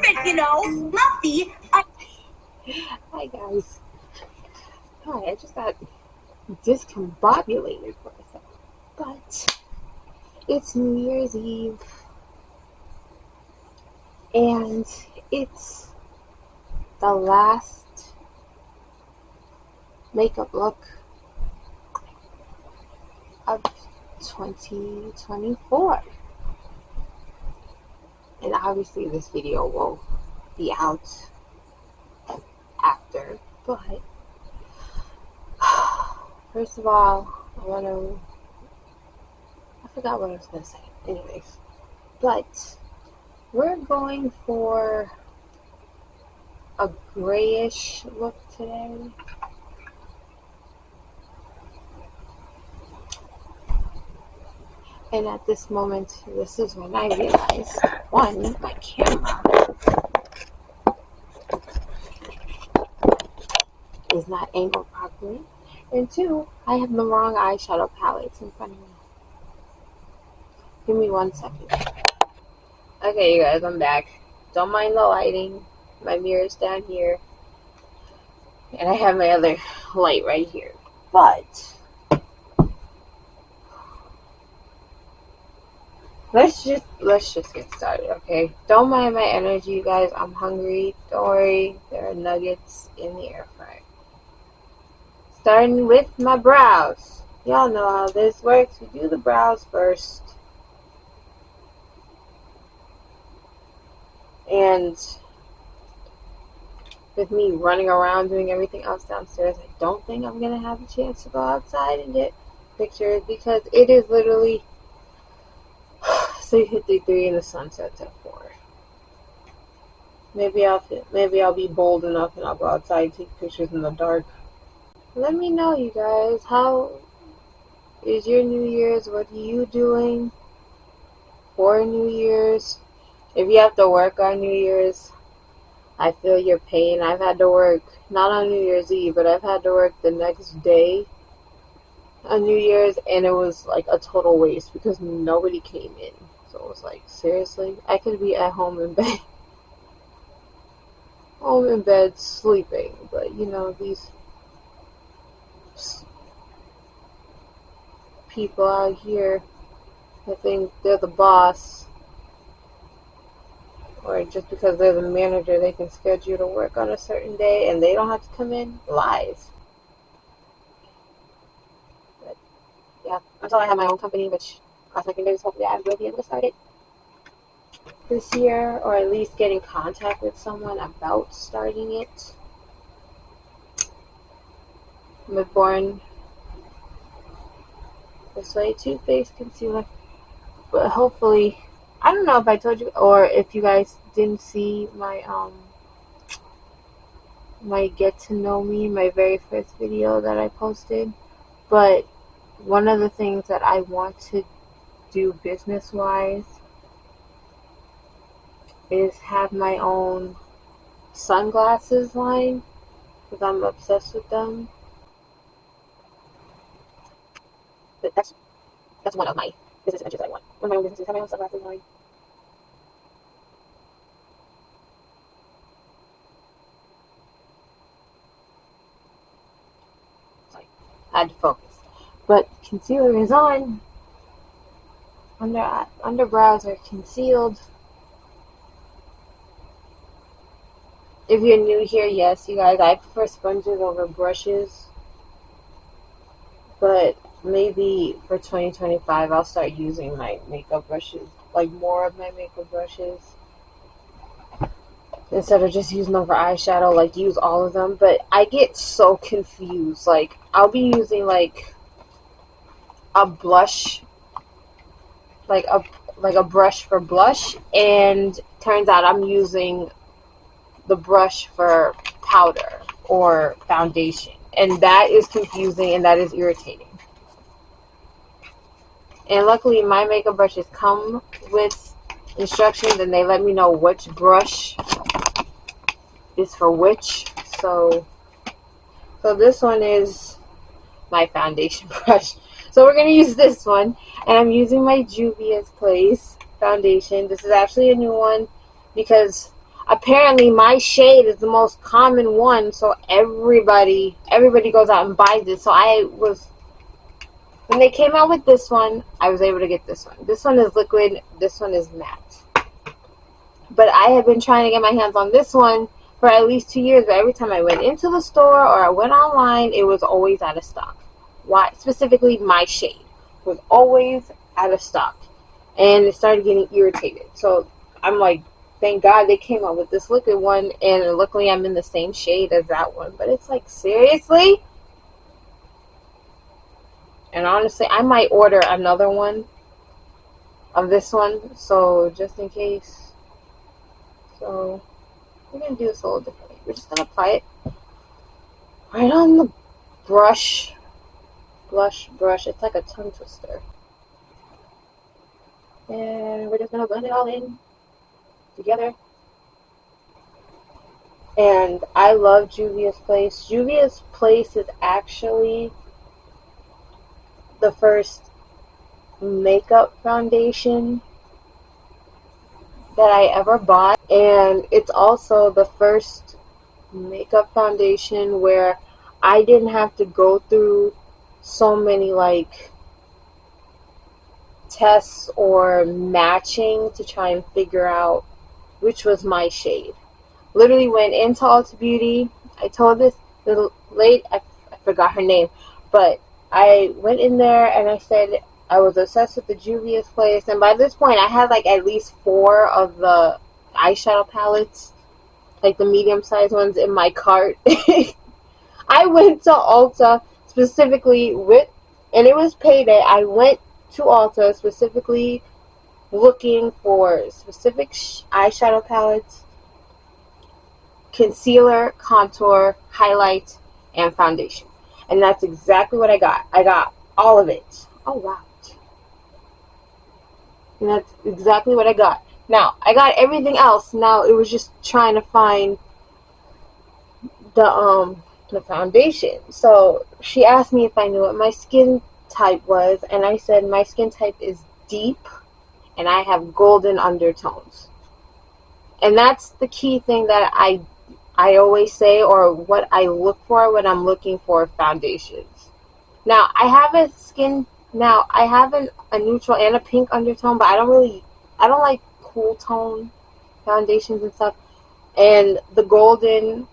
different, you know. Muffy, Hi guys. Hi, I just got discombobulated for a second. But it's New Year's Eve and it's the last makeup look of 2024. And obviously this video will be out after, but first of all, I forgot what I was going to say. Anyways, but we're going for a grayish look today. And at this moment, this is when I realized, one, my camera is not angled properly, and two, I have the wrong eyeshadow palettes in front of me. Give me 1 second. Okay, you guys, I'm back. Don't mind the lighting. My mirror's down here. And I have my other light right here. But let's just get started, okay? Don't mind my energy, you guys. I'm hungry. Don't worry. There are nuggets in the air fryer. Starting with my brows. Y'all know how this works. We do the brows first. And with me running around doing everything else downstairs, I don't think I'm going to have a chance to go outside and get pictures because it is literally 3:53 and the sun sets at 4. Maybe I'll be bold enough and I'll go outside and take pictures in the dark. Let me know, you guys. How is your New Year's? What are you doing for New Year's? If you have to work on New Year's, I feel your pain. I've had to work, not on New Year's Eve, but I've had to work the next day on New Year's, and it was like a total waste because nobody came in. So it was like, seriously? I could be at home in bed sleeping, but you know, these people out here, I think they're the boss, or just because they're the manager, they can schedule you to work on a certain day and they don't have to come in. Lies. But yeah, until I have my own company, which cross my fingers, hopefully I will be able to start it this year, or at least get in contact with someone about starting it. Midborn This Way Too Faced Concealer. But hopefully, I don't know if I told you, or if you guys didn't see my get to know me, my very first video that I posted. But one of the things that I want to do business wise is have my own sunglasses line, because I'm obsessed with them. But that's one of my business ventures I want. One of my own businesses, have my own sunglasses line. Sorry, I had to focus. But concealer is on. Underbrows are concealed. If you're new here, yes, you guys, I prefer sponges over brushes. But maybe for 2025, I'll start using my makeup brushes, like more of my makeup brushes, instead of just using them for eyeshadow, like use all of them. But I get so confused. Like, I'll be using like a blush, like a brush for blush, and turns out I'm using the brush for powder or foundation, and that is confusing and that is irritating. And luckily my makeup brushes come with instructions and they let me know which brush is for which. So this one is my foundation brush. So we're going to use this one, and I'm using my Juvia's Place foundation. This is actually a new one because apparently my shade is the most common one, so everybody goes out and buys it. So when they came out with this one, I was able to get this one. This one is liquid, this one is matte. But I have been trying to get my hands on this one for at least 2 years, but every time I went into the store or I went online, it was always out of stock. Why? Specifically, my shade was always out of stock. And it started getting irritated. So I'm like, thank God they came out with this liquid one, and luckily I'm in the same shade as that one. But it's like, seriously? And honestly, I might order another one of this one, so just in case. So we're going to do this a little differently. We're just going to apply it right on the blush brush. It's like a tongue twister. And we're just going to blend it all in together. And I love Juvia's Place. Juvia's Place is actually the first makeup foundation that I ever bought. And it's also the first makeup foundation where I didn't have to go through so many like tests or matching to try and figure out which was my shade. Literally went into Ulta Beauty. I told this little lady, I forgot her name, but I went in there and I said I was obsessed with the Juvia's Place, and by this point I had like at least 4 of the eyeshadow palettes, like the medium-sized ones, in my cart. I went to Ulta specifically and it was payday. I went to Ulta specifically looking for specific eyeshadow palettes, concealer, contour, highlight, and foundation. And that's exactly what I got. I got all of it. Oh, wow. And that's exactly what I got. Now, I got everything else. Now, it was just trying to find the foundation. So, she asked me if I knew what my skin type was, and I said my skin type is deep, and I have golden undertones. And that's the key thing that I always say, or what I look for when I'm looking for foundations. Now, I have a neutral and a pink undertone, but I don't like cool tone foundations and stuff. And the golden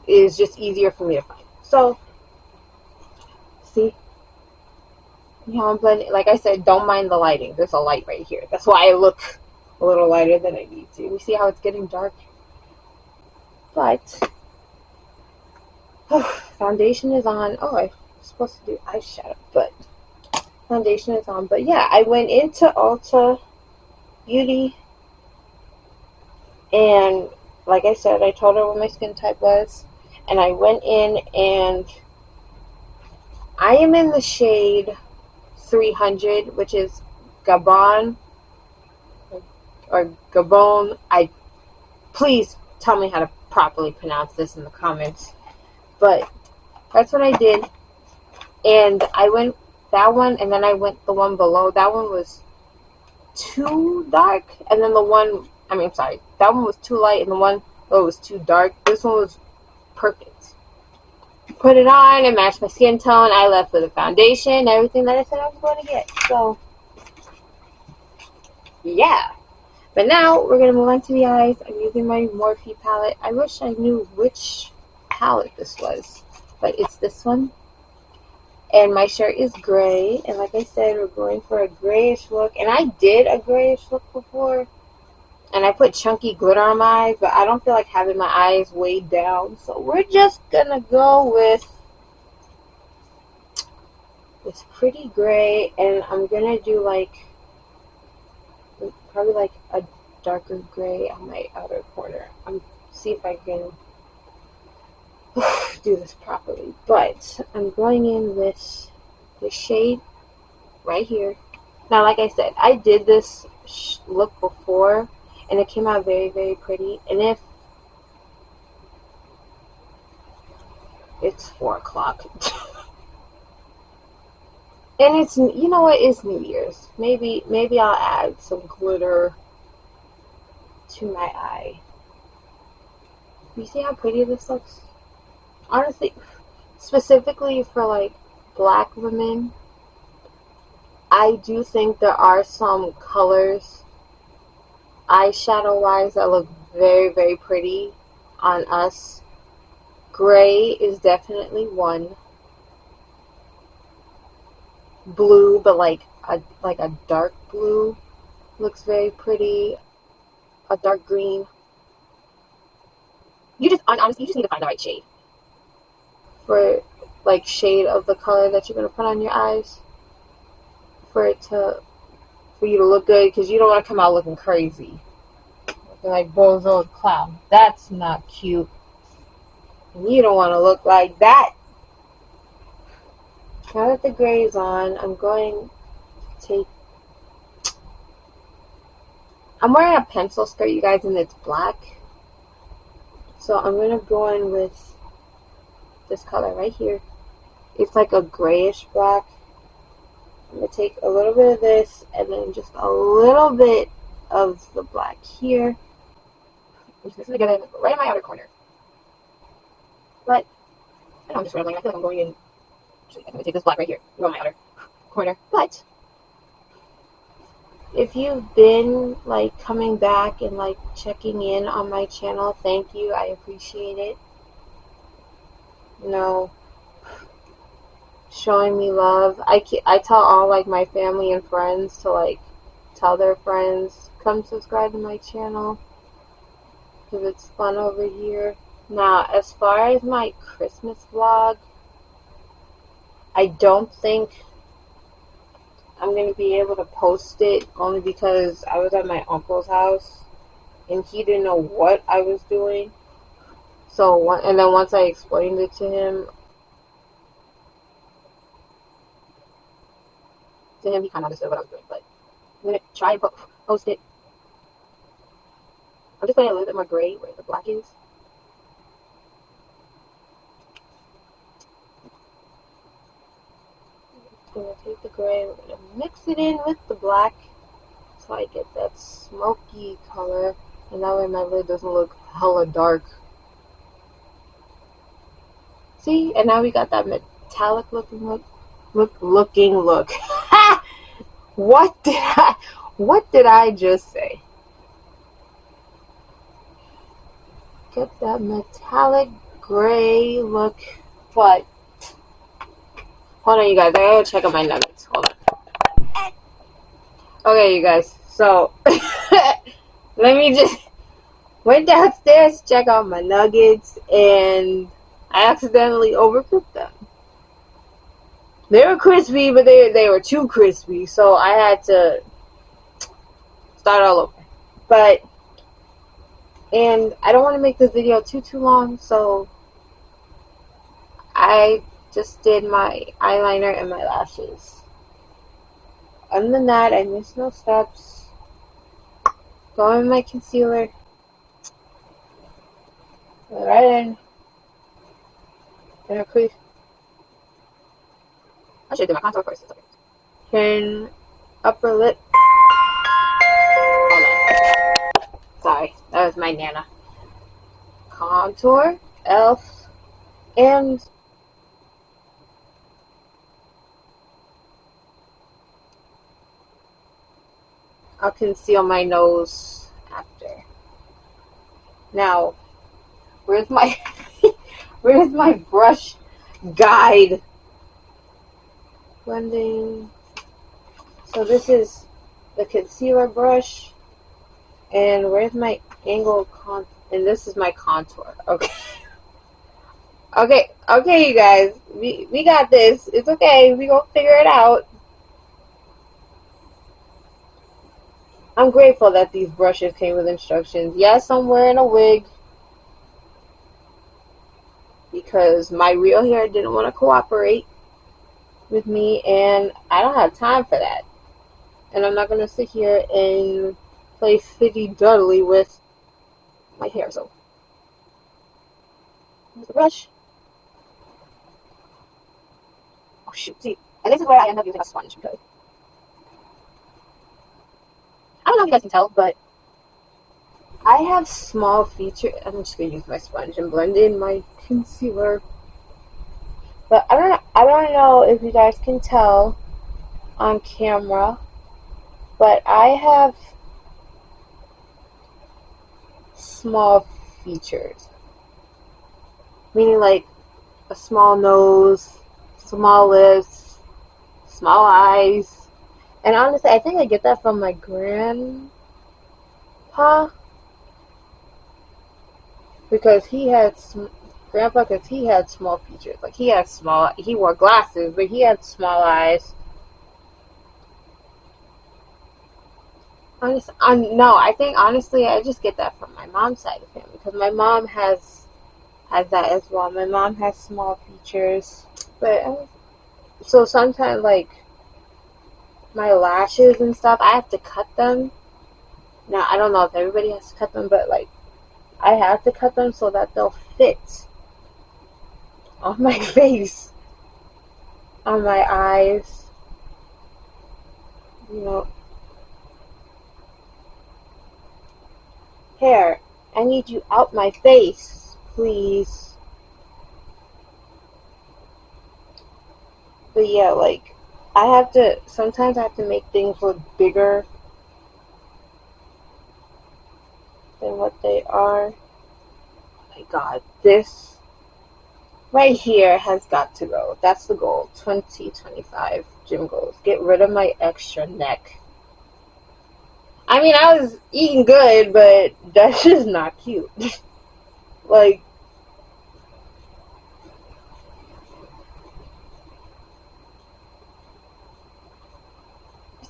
is just easier for me to find. So, see? Yeah, I'm blending. Like I said, don't mind the lighting. There's a light right here. That's why I look a little lighter than I need to. You see how it's getting dark? But foundation is on. Oh, I'm supposed to do eyeshadow, but foundation is on. But yeah, I went into Ulta Beauty, and like I said, I told her what my skin type was, and I went in, and I am in the shade 300, which is Gabon or Gabon. Please tell me how to properly pronounce this in the comments. But that's what I did, and I went that one, and then I went the one below. That one was too dark, and then that one was too light, and the one below was too dark. This one was perfect. Put it on, it matched my skin tone. I left with a foundation, everything that I said I was going to get. So yeah. But now we're going to move on to the eyes. I'm using my Morphe palette. I wish I knew which palette this was, but it's this one. And my shirt is gray, and like I said, we're going for a grayish look. And I did a grayish look before, and I put chunky glitter on my eyes, but I don't feel like having my eyes weighed down. So we're just going to go with this pretty gray, and I'm going to do probably like a darker gray on my outer corner. See if I can do this properly. But I'm going in with the shade right here. Now, like I said, I did this look before, and it came out very, very pretty. And if it's 4 o'clock, and it's, you know what, it's New Year's. Maybe I'll add some glitter to my eye. You see how pretty this looks? Honestly, specifically for like black women, I do think there are some colors eyeshadow wise that look very, very pretty on us. Gray is definitely one. Blue, but like a dark blue looks very pretty. A dark green. Honestly, you just need to find the right shade for like shade of the color that you're gonna put on your eyes for you to look good, because you don't want to come out looking crazy, looking like Bozo the Clown. That's not cute. You don't want to look like that. Now that the gray is on, I'm wearing a pencil skirt, you guys, and it's black. So I'm going to go in with this color right here. It's like a grayish black. I'm going to take a little bit of this and then just a little bit of the black here. I'm just going to get it right in my outer corner. But, I know I'm just rambling. I feel like I'm going in. Actually, I'm going to take this black right here, go in my outer corner. But, if you've been like coming back and like checking in on my channel, thank you. I appreciate it. You know, showing me love. I tell all like my family and friends to like tell their friends, come subscribe to my channel because it's fun over here. Now, as far as my Christmas vlog, I don't think I'm going to be able to post it, only because I was at my uncle's house and he didn't know what I was doing. So, and then once I explained it to him, he kind of understood what I was doing. But I'm going to try and post it. I'm just putting a little bit more gray where the black is. I'm going to take the gray, we're going to mix it in with the black so I get that smoky color, and that way my lid doesn't look hella dark. See, and now we got that metallic looking look. What did I just say? Get that metallic gray look. But hold on, you guys, I gotta check out my nuggets. Hold on. Okay, you guys, so let me just went downstairs to check out my nuggets, and I accidentally overcooked them. They were crispy, but they were too crispy, so I had to start all over. And I don't want to make this video too long, so I just did my eyeliner and my lashes. Other than that, I missed no steps. Go in my concealer. Right in. And a crease. I should do my contour first. Okay. Turn upper lip. Hold on. Sorry, that was my Nana. Contour, elf, and I'll conceal my nose after. Now, where's my brush guide? Blending. So this is the concealer brush, and where's my angle and this is my contour. Okay. Okay, you guys, we got this. It's okay. We gonna figure it out. I'm grateful that these brushes came with instructions. Yes, I'm wearing a wig because my real hair didn't want to cooperate with me, and I don't have time for that. And I'm not going to sit here and play fiddy-duddly with my hair. So, here's the brush. Oh, shoot. See, and this is where I end up using a sponge because I don't know if you guys can tell, but I have small features. I'm just gonna use my sponge and blend in my concealer. But I don't know if you guys can tell on camera, but I have small features. Meaning like a small nose, small lips, small eyes. And honestly, I think I get that from my grandpa because he had small features. Like he wore glasses, but he had small eyes. No, I think honestly, I just get that from my mom's side of him because my mom has that as well. My mom has small features, but so sometimes like my lashes and stuff, I have to cut them. Now I don't know if everybody has to cut them, but like I have to cut them so that they'll fit on my face, on my eyes. You know, hair. I need you out my face, please. But yeah, like sometimes I have to make things look bigger than what they are. Oh my god, this right here has got to go. That's the goal. 2025 gym goals. Get rid of my extra neck. I mean, I was eating good, but that's just not cute. Like,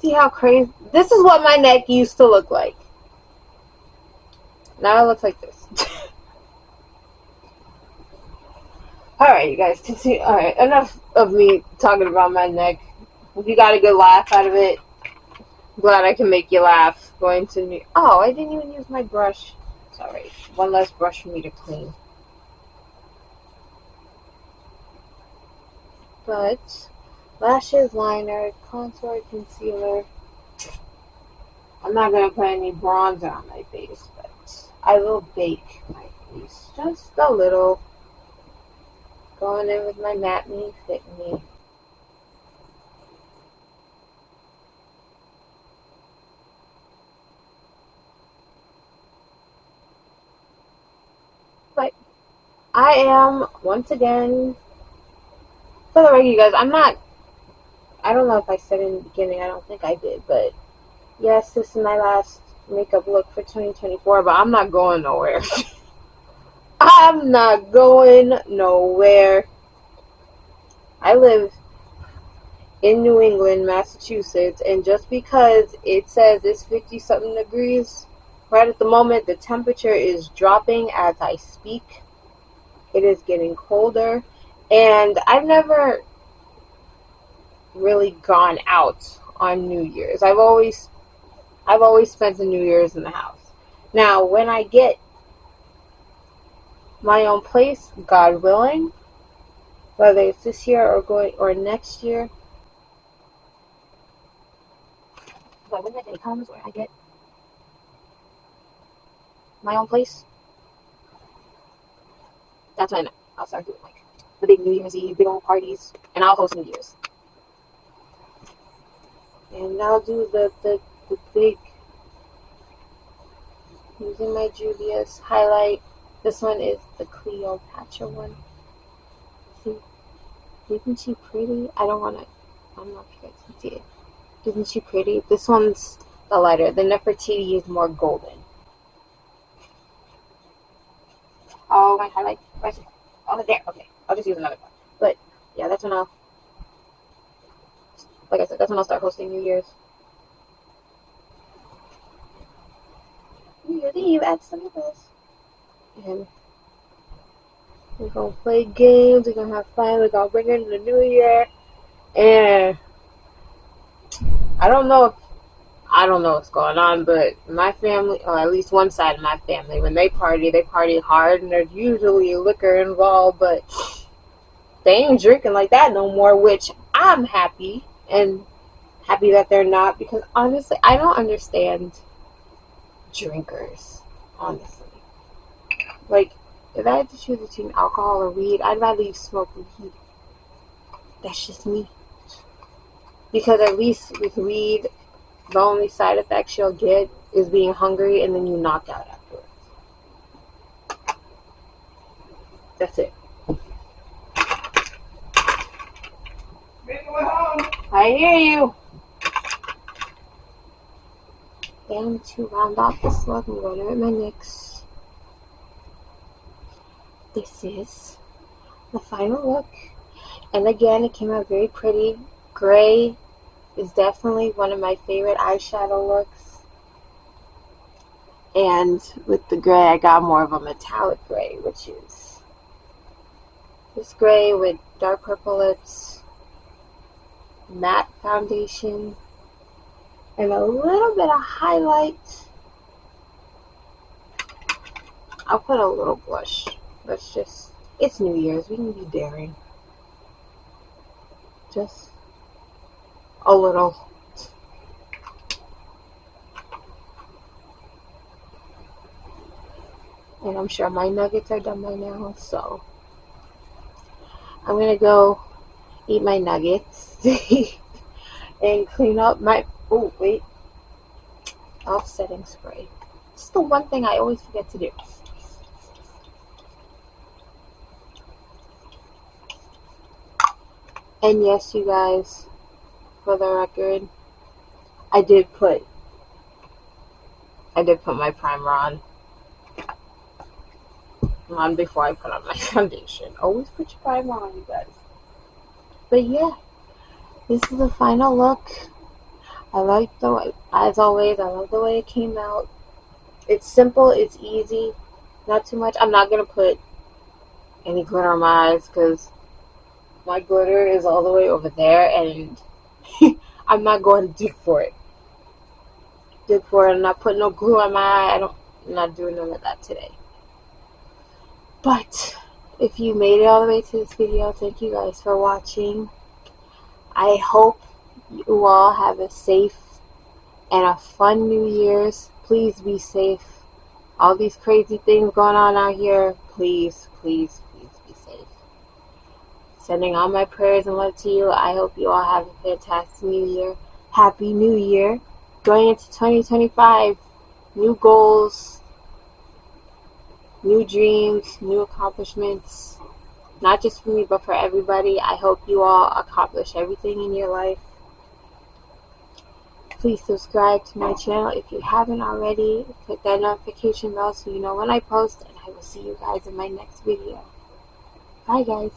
see how crazy? This is what my neck used to look like. Now it looks like this. Alright, you guys, continue. Alright, enough of me talking about my neck. If you got a good laugh out of it, glad I can make you laugh. Going to New. Oh, I didn't even use my brush. It's alright. One less brush for me to clean. But lashes, liner, contour, concealer. I'm not gonna put any bronzer on my face, but I will bake my face just a little. Going in with my Matte Me, Fit Me. But I am once again, for the record, you guys. I don't know if I said in the beginning. I don't think I did, but yes, this is my last makeup look for 2024. But I'm not going nowhere. I'm not going nowhere. I live in New England, Massachusetts, and just because it says it's 50 something degrees, right at the moment, the temperature is dropping as I speak. It is getting colder, and I've never really gone out on New Year's. I've always spent the New Year's in the house. Now, when I get my own place, God willing, whether it's this year or next year, but when that day comes where I get my own place, that's when I'll start doing like the big New Year's Eve, big old parties, and I'll host New Year's. And I'll do the big, using my Juvia's highlight. This one is the Cleopatra one. See, isn't she pretty? I don't know if you guys can see it. Isn't she pretty? This one's the lighter. The Nefertiti is more golden. Oh, my highlight. Oh, there. Okay. I'll just use another one. But, yeah, that's when like I said, that's when I'll start hosting New Year's. New Year's Eve at Sundays. And we're gonna play games, we're gonna have fun, we're gonna bring in the new year. And I don't know what's going on, but my family, or at least one side of my family, when they party hard, and there's usually liquor involved, but they ain't drinking like that no more, which I'm happy, and happy that they're not, because honestly, I don't understand drinkers. honestly. Like, if I had to choose between alcohol or weed, I'd rather you smoke weed. That's just me. Because at least with weed, the only side effects you'll get is being hungry and then you knock out afterwards. That's it. I hear you. And to round off this look, I'm going to wear my NYX. This is the final look. And again, it came out very pretty. Gray is definitely one of my favorite eyeshadow looks. And with the gray, I got more of a metallic gray, which is this gray with dark purple lips, matte foundation, and a little bit of highlight. I'll put a little blush. It's New Year's. We can be daring. Just a little. And I'm sure my nuggets are done by now, so I'm going to go eat my nuggets and clean up my, oh wait, offsetting spray. It's the one thing I always forget to do. And yes, you guys, for the record, I did put my primer on before I put on my foundation. Always put your primer on, you guys. But yeah, this is the final look. I like the way, as always, I love the way it came out. It's simple, it's easy, not too much. I'm not going to put any glitter on my eyes because my glitter is all the way over there and I'm not going to dig for it. I'm not putting no glue on my eye. I'm not doing none of that today. But if you made it all the way to this video, thank you guys for watching. I hope you all have a safe and a fun New Year's. Please be safe. All these crazy things going on out here, please, please, please be safe. Sending all my prayers and love to you. I hope you all have a fantastic New Year. Happy New Year. Going into 2025, new goals, new dreams, new accomplishments. Not just for me, but for everybody. I hope you all accomplish everything in your life. Please subscribe to my channel if you haven't already. Click that notification bell so you know when I post, and I will see you guys in my next video. Bye, guys.